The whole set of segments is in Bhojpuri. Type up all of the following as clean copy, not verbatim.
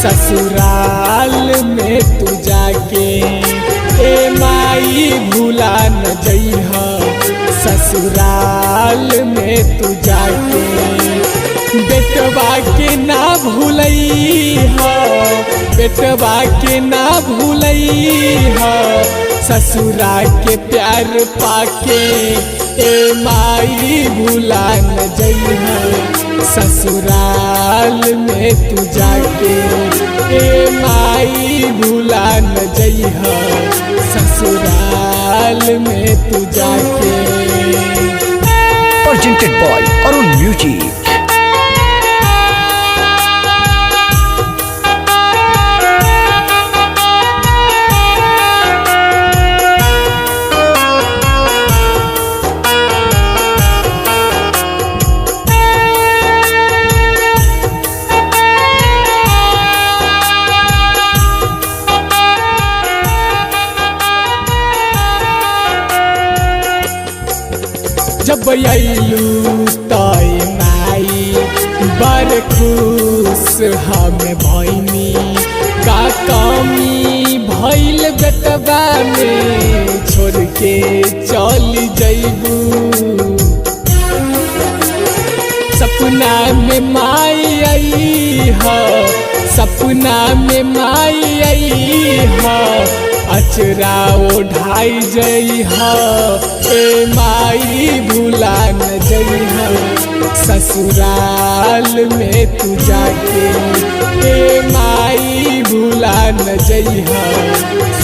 ससुराल में तू जाके ए माई भूला न जइहा। ससुराल में तू जाके बेटवा के ना भूलइहा, बेटवा के ना भूलइहा। ससुरा के प्यार पाके ए माई भूला न जइहा। ससुराल में तू जाके ए माई भूला न जइहा। ससुराल में तू जाके। Presented by Arun Music। जब अयलू तय माई बड़ खुश हमें भइनी। का कमी भइल बेटवा में छोड़ के चल जइबू। सपना में माई आई हा, सपना में माई आई हा। अचरा ओढ़ाई जइहा ए माई भूला न जइहा। ससुराल में तू जाके ए माई भूला न जइहा।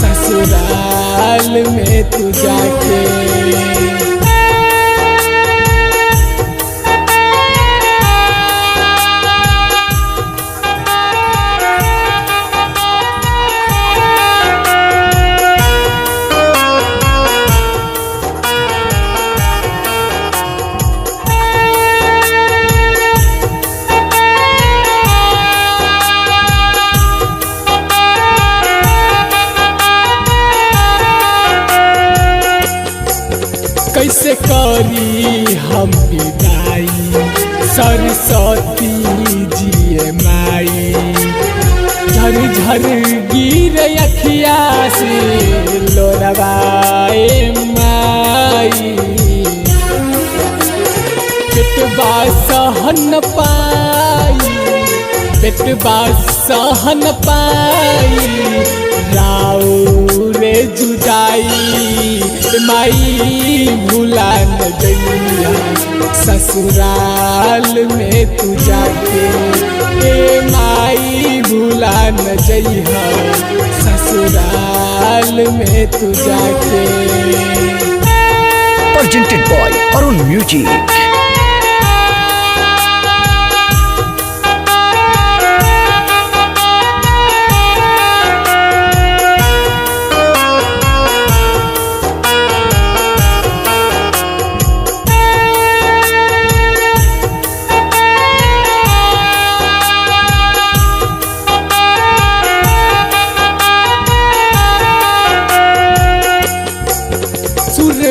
ससुराल में तू जाके। कैसे करी हम विदाई सरस्वती जी माई। झर झर गिर अखिया से लोरवाए माई। बेटवा सहन पाई, बेटवा सहन पाई। राउ रे जुदाई माई भूला न जइहा। ससुराल में तू जाके ए माई भूला न जइहा। ससुराल में तू जाके। Presented by Arun Music।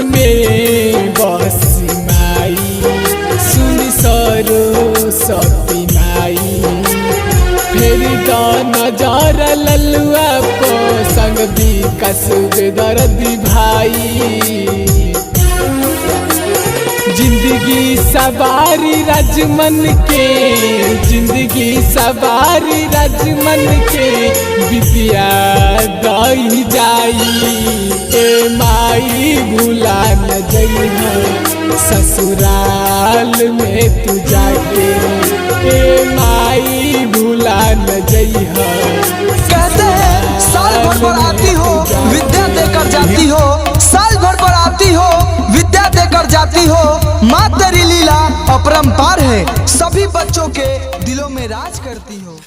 में बसी माई सुन सरस्वती माई। फिर नजर ललुआ को संग विकास बेदर्दी भाई। जिंदगी सवारी राजमन के, जिंदगी सवारी राजमन के। विद्या दई जाई ए माई भूला न जइहा। ससुराल में तू जाके ए माई भूला न जइहा। कहते हैं साल भर पर आती हो विद्या देकर जाती हो। साल भर पर आती हो विद्या देकर जाती हो। माँ तेरी लीला अपरंपार है, सभी बच्चों के दिलों में राज करती हो।